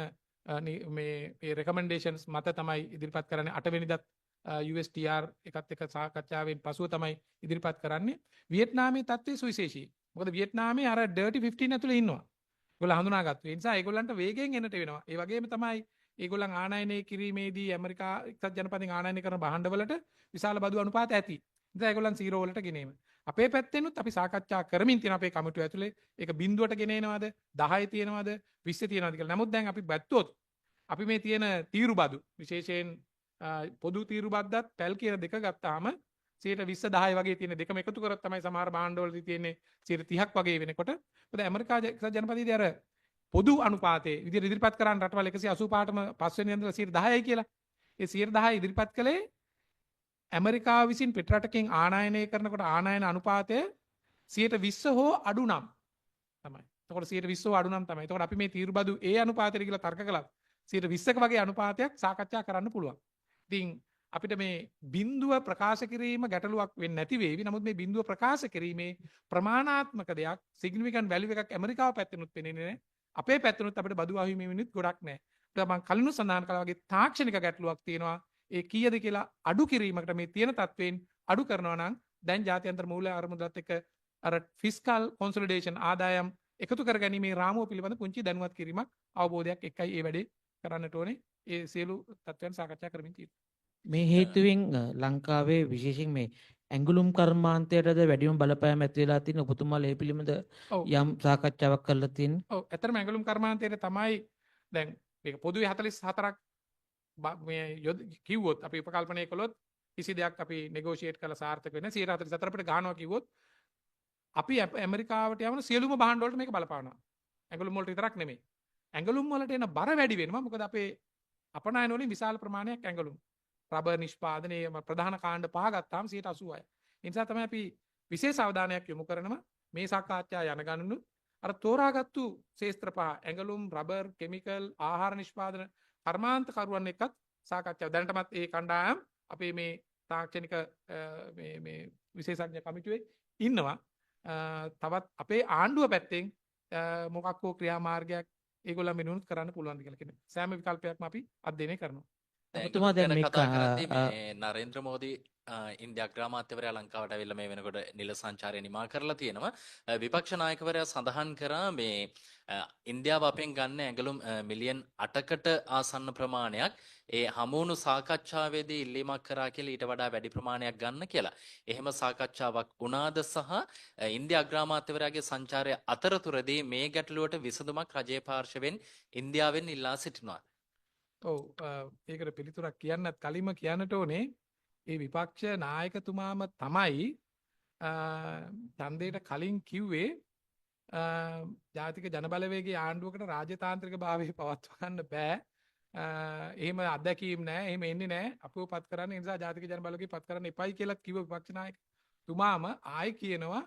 මේ රෙකමෙන්ඩේෂන්ස් මත තමයි ඉදිරිපත් කරන්නේ. 8 වෙනිදාත් USTR එකත් එක්ක සාකච්ඡාවෙන් පසුව තමයි ඉදිරිපත් කරන්නේ. වියට්නාමයේ තත්ත්වය සුවිශේෂී. මොකද වියට්නාමයේ අර ඩර්ටි 15 ඇතුලේ ඉන්නවා. ඒගොල්ලෝ හඳුනාගත්තු. ඒ නිසා ඒගොල්ලන්ට වේගෙන් එන්නට වෙනවා. ඒ වගේම තමයි ඒගොල්ලන් ආනයනය කිරීමේදී ඇමරිකා එක්සත් ජනපදයෙන් ආනයනය කරන භාණ්ඩවලට විශාල බදු අනුපාත ඇති. ඉතින් ඒගොල්ලන් 0 වලට ගෙනීම. අපේ පැත්තෙනුත් අපි සාකච්ඡා කරමින් තියෙන අපේ කමිටුව ඇතුලේ ඒක බිඳුවට ගෙනේනවද 10 තියෙනවද 20 තියෙනවද කියලා. නමුත් දැන් අපි බැත්තොත් අපි මේ තියෙන තීරු බදු විශේෂයෙන් පොදු තීරු බද්දත් පැල් කියන දෙක ගත්තාම 20 10 වගේ තියෙන දෙකම එකතු කරත් තමයි සමහර භාණ්ඩවලදී තියෙන්නේ 30ක් වගේ වෙනකොට. මොකද ඇමරිකා එක්සත් ජනපදයේදී අර පොදු අනුපාතයේ විදිහට ඉදිරිපත් කරන රටවල් 185ටම 5 වෙනි ඉඳලා 10%යි කියලා. ඒ 10% ඉදිරිපත් කළේ ඇමරිකාව විසින් පිටරටකින් ආනයනය කරනකොට ආනයන අනුපාතය 120 හෝ අඩු නම් තමයි. එතකොට 120 හෝ අඩු නම් තමයි. එතකොට අපි මේ තීරු බදු ඒ අනුපාතයට කියලා තර්ක කළා 120ක වගේ අනුපාතයක් සාකච්ඡා කරන්න පුළුවන්. ඉතින් අපිට මේ බිඳුව ප්‍රකාශ කිරීම ගැටලුවක් වෙන්නේ නැති වේවි. නමුත් මේ බිඳුව ප්‍රකාශ කිරීමේ ප්‍රමාණාත්මක දෙයක් සිග්නිෆිකන්ට් වැලියු එකක් ඇමරිකාව පැත්තෙනුත් පෙනෙන්නේ නැහැ. අපේ පැත්තෙනුත් අපිට බදු අහිමි වෙනුත් ගොඩක් නැහැ. ඒක මම කලින් සඳහන් කළා වගේ තාක්ෂණික ගැටලුවක් තියෙනවා. ඒ කීයද කියලා අඩු කිරීමකට මේ තියෙන තත්වයෙන් අඩු කරනවා නම් දැන් ජාත්‍යන්තර මූල්‍ය අරමුදලත් එක්ක අර ෆිස්කල් කොන්සොලිඩේෂන් ආදායම් එකතු කරගැනීමේ රාමුව පිළිබඳ පුංචි දැනුවත් කිරීමක් අවබෝධයක් එක්කයි ඒ වැඩේ කරන්නට ඕනේ. ඒ සියලු තත්ත්වයන් සාකච්ඡා කරමින් තියෙනවා. මේ හේතුවෙන් ලංකාවේ විශේෂයෙන් මේ ඇඟලුම් කර්මාන්තයටද වැඩිම බලපෑම ඇති වෙලා තියෙන ඔබතුමාලා ඒ පිළිබඳ ඔව්. යම් සාකච්ඡාවක් කරලා තියෙන්නේ? ඔව් ඇත්තටම ඇඟලුම් කර්මාන්තයේ තමයි දැන් මේක පොදුවේ 44ක් මේ කිව්වොත් අපි උපකල්පනය කළොත් කිසි දෙයක් අපි නෙගෝෂিয়েට් කරලා සාර්ථක වෙන 144 අපිට ගන්නවා කිව්වොත් අපි ඇමරිකාවට යවන සියලුම භාණ්ඩ වලට මේක බලපානවා. ඇඟලුම් වලට විතරක් නෙමෙයි. ඇඟලුම් වලට එන බර වැඩි වෙනවා. මොකද අපේ අපනයන වලින් විශාල ප්‍රමාණයක් ඇඟලුම්. රබර් නිෂ්පාදනයේ ප්‍රධාන කාණ්ඩ පහ ගත්තාම 86%. ඒ නිසා තමයි අපි විශේෂ අවධානයක් යොමු කරනවා මේ සාකච්ඡා යන ගණනුත් අර තෝරාගත්තු ශේස්ත්‍ර පහ ඇඟලුම් රබර් කෙමිකල් ආහාර නිෂ්පාදන කර්මාන්ත කරුවන් එක්කත් සාකච්ඡාව දැනටමත් ඒ කණ්ඩායම් අපේ මේ තාක්ෂණික මේ විශේෂඥ කමිටුවේ ඉන්නවා. තවත් අපේ ආණ්ඩුව පැත්තෙන් මොකක් හෝ ක්‍රියාමාර්ගයක් ඒගොල්ලන් වෙනුවෙන් කරන්න පුළුවන් කියලා කියන සෑම විකල්පයක්ම අපි අධ්‍යයනය කරනවා. ඔබතුමා දැන් ගැන මේ කතා කරද්දී මේ නරේන්ද්‍ර මෝදී ඉන්දියා අග්‍රාමාත්‍යවරයා ලංකාවට ඇවිල්ලා මේ වෙනකොට නිල සංචාරය නිමා කරලා තියෙනවා. විපක්ෂ නායකවරයා සඳහන් කරා මේ ඉන්දියාව අපෙන් ගන්න ඇඟලුම් මිලියන් 8කට ආසන්න ප්‍රමාණයක් ඒ හමුවුණු සාකච්ඡාවේදී ඉල්ලීමක් කරා කියලා ඊට වඩා වැඩි ප්‍රමාණයක් ගන්න කියලා. එහෙම සාකච්ඡාවක් වුණාද සහ ඉන්දියා අග්‍රාමාත්‍යවරයාගේ සංචාරය අතරතුරදී මේ ගැටලුවට විසඳුමක් රජයේ පාර්ශවෙන් ඉන්දියාවෙන් ඉල්ලා සිටිනවා. ඔව් ඒකට පිළිතුරක් කියන්නත් කලින්ම කියන්නට ඕනේ ඒ විපක්ෂ නායකතුමාම තමයි ඡන්දයට කලින් කිව්වේ ජාතික ජනබලවේගයේ ආණ්ඩුවකට රාජතාන්ත්‍රික භාවය පවත්වා ගන්න බෑ. එහෙම අත්දැකීම් නැහැ. එහෙම එන්නේ නැහැ. අපව පත් කරන්න ඒ නිසා ජාතික ජනබලවේගය පත් කරන්න එපයි කියලා කිව්ව විපක්ෂ නායකතුමාම ආයි කියනවා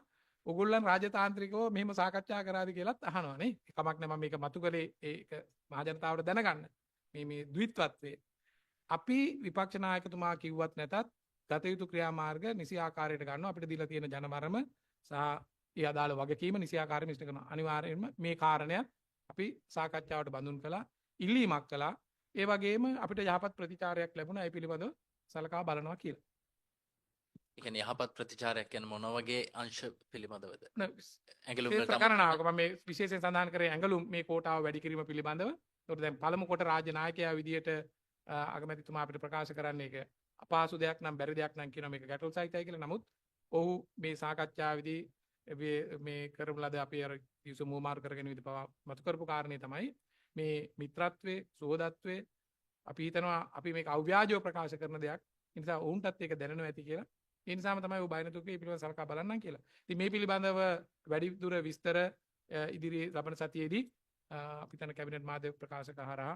ඔගොල්ලන් රාජතාන්ත්‍රිකව මෙහෙම සාකච්ඡා කරාද කියලාත් අහනවා නේ. කමක් නැහැ මම මේක මතු කළේ ඒක මහජනතාවට දැනගන්න. මේ ද්විත්වත්වය අපි විපක්ෂ නායකතුමා කිව්වත් නැතත් ගත යුතු ක්‍රියාමාර්ග නිසි ආකාරයට ගන්නවා. අපිට දීලා තියෙන ජනවරම සහ ඒ අදාළ වගකීම නිසි ආකාරයෙන් ඉෂ්ට කරනවා. අනිවාර්යයෙන්ම මේ කාරණයක් අපි සාකච්ඡාවට බඳුන් කළා, ඉල්ලීමක් කළා. ඒ වගේම අපිට යහපත් ප්‍රතිචාරයක් ලැබුණා. ඒ පිළිබඳව සලකා බලනවා කියලා. ඒ කියන්නේ යහපත් ප්‍රතිචාරයක් කියන්නේ මොන වගේ අංශ පිළිබඳවද? ඇඟලුම් ශේත්‍ර වලට ගණනාවක මම මේ විශේෂයෙන් සඳහන් කරේ ඇඟලුම් මේ කෝටාව වැඩි කිරීම පිළිබඳව. ඒකට දැන් පළමු කොට රාජ්‍ය නායකයා විදියට අගමැතිතුමා අපිට ප්‍රකාශ කරන්නේ ඒක අපහසු දෙයක් නම් බැරි දෙයක් නම් කියනවා මේක ගැටලු සහිතයි කියලා. නමුත් ඔහු මේ සාකච්ඡාවේදී මේ කරමු ලද අපි අර යුසුම් මුමාරු කරගෙන විදිහ පවා මතු කරපු කාරණේ තමයි මේ මිත්‍රත්වයේ සෝදත්වයේ අපි හිතනවා අපි මේක අව්‍යාජව ප්‍රකාශ කරන දෙයක්. ඒ නිසා ඔවුන්ටත් ඒක දැනෙනවා ඇති කියලා. ඒ නිසාම තමයි ඔය බයනතුකේ මේ පිළිබඳව සලකා බලන්නම් කියලා. ඉතින් මේ පිළිබඳව වැඩි දුර විස්තර ඉදිරියේ ලබන සතියේදී අපි තන කැබිනට් මාධ්‍ය ප්‍රකාශක හරහා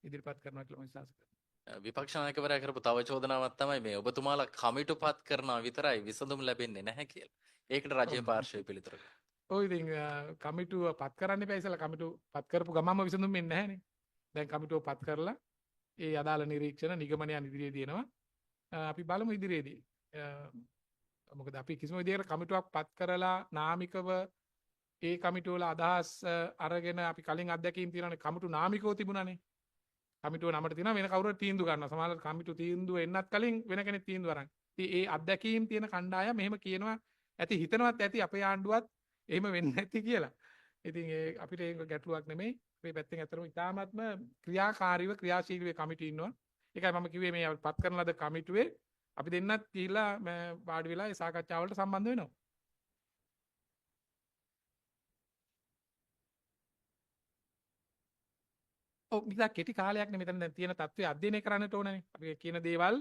ඉදිරිපත් කරනවා කියලා මම විශ්වාස කරනවා. විපක්ෂ නායකවරයා කරපු තව චෝදනාවක් තමයි මේ ඔබතුමාලා කමිටු පත් කරනවා විතරයි විසඳුම් ලැබෙන්නේ නැහැ කියලා. ඒකට රජයේ පාර්ශවයේ පිළිතුරක්. ඔව් ඉතින් කමිටුව පත් කරන්න එපා ඉතලා කමිටුව පත් කරපු ගමන්ම විසඳුම් වෙන්නේ නැහැනේ. දැන් කමිටුව පත් කරලා ඒ අදාළ නිරීක්ෂණ නිගමනයන් ඉදිරියේ දෙනවා. අපි බලමු ඉදිරියේදී. මොකද අපි කිසිම විදිහකට කමිටුවක් පත් කරලා නාමිකව ඒ කමිටුව වල අදහස් අරගෙන අපි කලින් අත්දැකීම් තියෙනවානේ කමිටු නාමිකව තිබුණානේ. කමිටුව නමට තියෙනවා වෙන කවුරුත් තීන්දුව ගන්නවා. සමහරවිට කමිටු තීන්දුව එන්නත් කලින් වෙන කෙනෙක් තීන්දුව අරන්. ඉතින් ඒ අත්දැකීම් තියෙන කණ්ඩායම මෙහෙම කියනවා ඇති හිතනවත් ඇති අපේ ආණ්ඩුවත් එහෙම වෙන්නේ නැති කියලා. ඉතින් ඒ අපිට ඒක ගැටලුවක් නෙමෙයි. අපේ පැත්තෙන් ඇත්තටම ඉතාමත්ම ක්‍රියාකාරීව ක්‍රියාශීලීව කමිටු ඉන්නවා. ඒකයි මම කිව්වේ මේ පත් කරන ලද කමිටුවේ අපි දෙන්නත් ගිහිල්ලා වාඩි වෙලා ඒ සාකච්ඡාවලට සම්බන්ධ වෙනවා. ඔව් නිසා කෙටි කාලයක් නේ මෙතන දැන් තියෙන තත්ත්වය අධ්‍යයනය කරන්නට ඕනනේ. අපි කියන දේවල්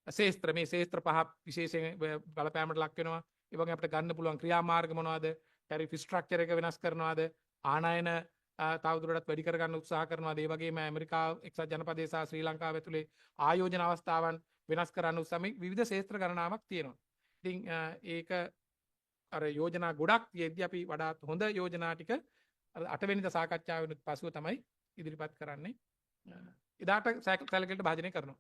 ශේස්ත්‍ර මේ ශේස්ත්‍ර පහ විශේෂයෙන් බලපෑමට ලක් වෙනවා. ඒ වගේ අපිට ගන්න පුළුවන් ක්‍රියාමාර්ග මොනවද? ටැරිෆ් ස්ට්‍රක්චර් එක වෙනස් කරනවද? ආනයන තවදුරටත් වැඩි කරගන්න උත්සාහ කරනවද? ඒ වගේම ඇමරිකාව එක්සත් ජනපදයේ සහ ශ්‍රී ලංකාව ඇතුලේ ආයෝජන අවස්ථාවන් වෙනස් කරන්න උත්සාහ මේ විවිධ ශේස්ත්‍ර ගණනාවක් තියෙනවා. ඉතින් ඒක අර යෝජනා ගොඩක් තියෙද්දි අපි වඩාත් හොඳ යෝජනා ටික අර 8 වෙනිදා සාකච්ඡාවෙනුත් පසුව තමයි ඉදිරිපත් කරන්නේ. එදාට සැලකිලිට භාජනය කරනවා.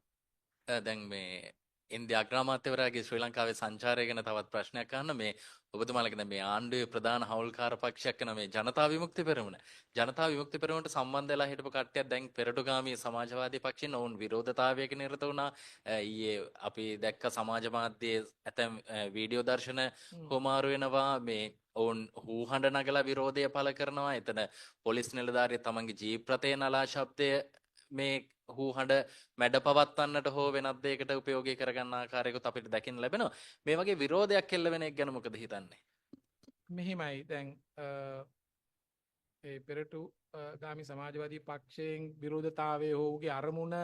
දැන් මේ ඉන්දියා අග්‍රාමාත්‍යවරයාගේ ශ්‍රී ලංකාවේ සංචාරය ගැන තවත් ප්‍රශ්නයක් අහන්න මේ ඔබතුමාලගේ දැන් මේ ආණ්ඩුවේ ප්‍රධාන හවුල්කාර පක්ෂයක් වෙන මේ ජනතා විමුක්ති පෙරමුණ. ජනතා විමුක්ති පෙරමුණට සම්බන්ධ වෙලා හිටපු කට්ටියක් දැන් පෙරටුගාමී සමාජවාදී පක්ෂයෙන් ඔවුන් විරෝධතාවයක නිරත වුණා. ඊයේ අපි දැක්ක සමාජ මාධ්‍යයේ ඇතැම් වීඩියෝ දර්ශන හොමාරු වෙනවා මේ ඔවුන් හූහඬ නගලා විරෝධය පළ කරනවා. එතන පොලිස් නිලධාරිය තමන්ගේ ජීප් රථයේ නලා ශබ්දය මේ හූ හඬ මැඩ පවත්වන්නට හෝ වෙනත් දෙයකට උපයෝගී කරගන්න ආකාරයකුත් අපිට දකින්න ලැබෙනවා. මේ වගේ විරෝධයක් එල්ල වෙන එක ගැන මොකද හිතන්නේ? මෙහිමයි දැන් ඒ පෙරටු ගාමි සමාජවාදී පක්ෂයෙන් විරෝධතාවය හෝගේ අරමුණ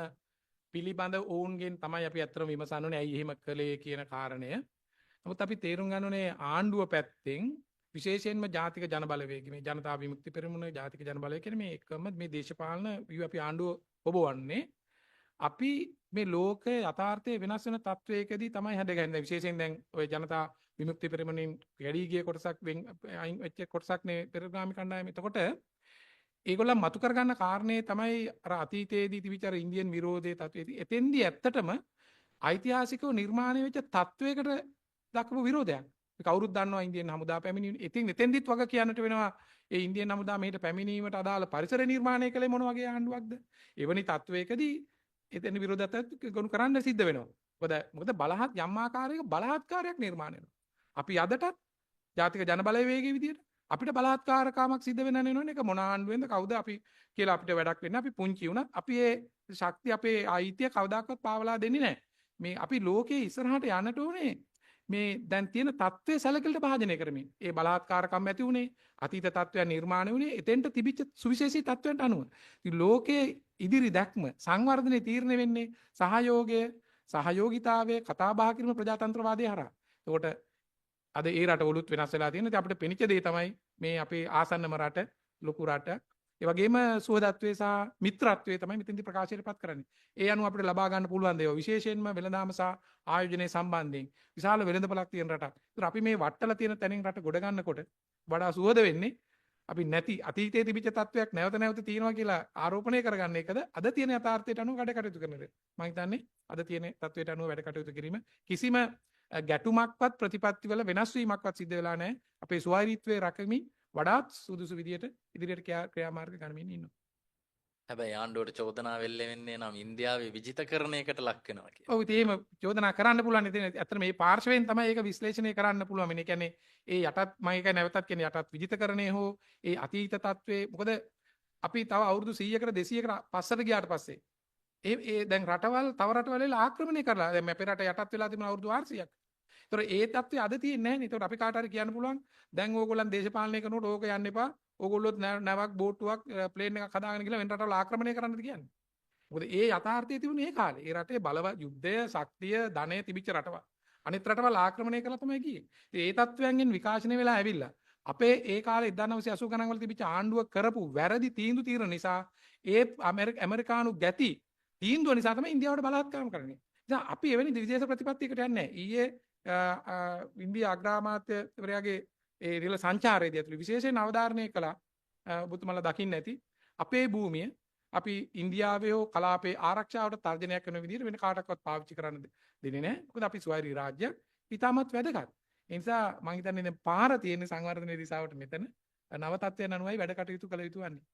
පිළිබඳ ඔවුන්ගෙන් තමයි අපි ඇත්තටම විමසන්න ඕනේ ඇයි එහෙම කළේ කියන කාරණය. නමුත් අපි තේරුම් ගන්න ඕනේ ආණ්ඩුව පැත්තෙන් විශේෂයෙන්ම ජාතික ජනබලවේගය මේ ජනතා විමුක්ති පෙරමුණ ජාතික ජනබලවේගය කියන මේ එකම මේ දේශපාලන අපි ආණ්ඩුව ඔබවන්නේ අපි මේ ලෝකයේ යථාර්ථයේ වෙනස් වෙන තත්වයකදී තමයි හැදගන්නේ. විශේෂයෙන් දැන් ඔය ජනතා විමුක්ති පෙරමුණින් වැඩි ගිය කොටසක් අයින් වෙච්ච කොටසක් නේ පෙරගාමි කණ්ඩායම. එතකොට ඒගොල්ලන් මතු කරගන්න කාරණේ තමයි අර අතීතයේදී තිබිච්ච අර ඉන්දියන් විරෝධයේ තත්වයේදී එතෙන්දී ඇත්තටම ඓතිහාසිකව නිර්මාණය වෙච්ච තත්වයකට දක්වපු විරෝධයක්. මේ කවුරුත් දන්නවා ඉන්දියන් හමුදා පැමිණීම. ඉතින් එතෙන්දිත් වග කියන්නට වෙනවා ඒ ඉන්දියන් හමුදා මෙහෙට පැමිණීමට අදාළ පරිසර නිර්මාණය කළේ මොන වගේ ආණ්ඩුවක්ද? එවැනි තත්වයකදී එතෙන් විරෝධතාවක් ගොනු කරන්න සිද්ධ වෙනවා. මොකද බලහත් යම් ආකාරයක බලහත්කාරයක් නිර්මාණය වෙනවා. අපි අදටත් ජාතික ජනබලවේගයේ විදියට අපිට බලහත්කාරකමක් සිද්ධ වෙන්න නේනෝනේ. ඒක මොන ආණ්ඩුවෙන්ද කවුද අපි කියලා අපිට වැඩක් වෙන්නේ. අපි පුංචි වුණත් අපි ඒ ශක්තිය අපේ ආයිතිය කවදාකවත් පාවලා දෙන්නේ නැහැ. මේ අපි ලෝකයේ ඉස්සරහට යන්නට ඕනේ. මේ දැන් තියෙන தત્ත්වයේ සැලකිලිට භාජනය කරමින්. ඒ බලහත්කාරකම් ඇති උනේ අතීත தત્ත්වයන් නිර්මාණය වුණේ එතෙන්ට තිබිච්ච සුවිශේෂී தત્ත්වයන්ට අනුව. ඉතින් ලෝකයේ ඉදිරි දැක්ම සංවර්ධනයේ තීරණය වෙන්නේ සහයෝගය, සහයෝගිතාවය, කතා බහ කිරීම ප්‍රජාතන්ත්‍රවාදයේ හරහා. එතකොට අද ඒ රටවලුත් වෙනස් වෙලා තියෙනවා. ඉතින් අපිට පෙනිච්ච දේ තමයි මේ අපේ ආසන්නම රට, ලොකු රට, ඒ වගේම සුහදත්වයේ සහ මිත්‍රත්වයේ තමයි මෙතෙන්දි ප්‍රකාශයටපත් කරන්නේ. ඒ අනුව අපිට ලබා ගන්න පුළුවන් දේවල් විශේෂයෙන්ම වෙළඳාම සහ ආයෝජනයේ සම්බන්ධයෙන් විශාල වෙළඳපොළක් තියෙන රටක්. ඒතර අපි මේ වට්ටල තියෙන තැනින් රට ගොඩ ගන්නකොට වඩා සුහද වෙන්නේ අපි නැති අතීතයේ තිබිච්ච තත්වයක් නැවත නැවත තියෙනවා කියලා ආරෝපණය කරගන්න එකද අද තියෙන යථාර්ථයට අනුව වැඩ කටයුතු කරන දේ. මම හිතන්නේ අද තියෙන තත්වයට අනුව වැඩ කටයුතු කිරීම කිසිම ගැටුමක්වත් ප්‍රතිපත්තිවල වෙනස් වීමක්වත් සිද්ධ වෙලා නැහැ. අපේ ස්වෛරීත්වයේ රැකමින් වඩාත් සුදුසු විදියට ඉදිරියට ක්‍රියාමාර්ග ගනිමින් ඉන්නවා. හැබැයි ආණ්ඩුවට චෝදනා වෙන්නේ නම් ඉන්දියාවේ විජිතකරණයකට ලක් වෙනවා කියලා. ඔව් ඉතින් එහෙම චෝදනා කරන්න පුළුවන්. ඉතින් ඇත්තට මේ පාර්ශවයෙන් තමයි ඒක විශ්ලේෂණය කරන්න පුළුවන්. මේ කියන්නේ ඒ යටත් මම ඒක නැවතත් කියන්නේ යටත් විජිතකරණය හෝ ඒ අතීත තත්වයේ මොකද අපි තව අවුරුදු 100කට 200කට පස්සට ගියාට පස්සේ ඒ දැන් රටවල් තව රටවල් වල ආක්‍රමණය කරලා දැන් අපේ රට යටත් වෙලා තිබුණ අවුරුදු 400ක්. ඒතර ඒ තත්ත්වය අද තියෙන්නේ නැහැ නේ. ඒතර අපි කාට හරි කියන්න පුළුවන් දැන් ඕගොල්ලන් දේශපාලනය කරනකොට ඕක යන්න එපා. ඕගොල්ලොත් නැවක් බෝට්ටුවක් ප්ලේන් එකක් හදාගෙන ගිහලා වෙන රටවල් ආක්‍රමණය කරන්නද කියන්නේ. මොකද ඒ යථාර්ථය තිබුණේ ඒ කාලේ. ඒ රටේ බලවත් යුද්ධය, ශක්තිය, ධනය තිබිච්ච රටවල්. අනිත් රටවල් ආක්‍රමණය කළා තමයි ගියේ. ඒ තත්ත්වයන්ගෙන් විකාශනය වෙලා ඇවිල්ලා අපේ ඒ කාලේ 1980 ගණන් වල තිබිච්ච ආණ්ඩුව කරපු වැරදි තීන්දුව නිසා ඒ ඇමරිකානු ගැති තීන්දුව නිසා තමයි ඉන්දියාවට බලහත්කාරම් කරන්නේ. ඉතින් අපි එවැනි විදේශ ප්‍රතිපත්තියකට යන්නේ නැහැ. ඊයේ ඉන්දියා අග්‍රාමාත්‍යවරයාගේ ඒ රිල සංචාරයේදී ඇතුළු විශේෂයෙන් අවධාරණය කළා ඔබතුමාලා දකින්න ඇති අපේ භූමිය අපි ඉන්දියාවේ හෝ කලාපේ ආරක්ෂාවට තර්ජනයක් කරන විදිහට වෙන කාටවත් පාවිච්චි කරන්න දෙන්නේ නැහැ. මොකද අපි ස්වෛරී රාජ්‍යයක් ඉතාමත් වැදගත්. ඒ නිසා මම හිතන්නේ දැන් පාර තියෙන සංවර්ධනයේ දිශාවට මෙතන නව තත්ත්වයන් අනුවයි වැඩ කටයුතු කළ යුතු වන්නේ.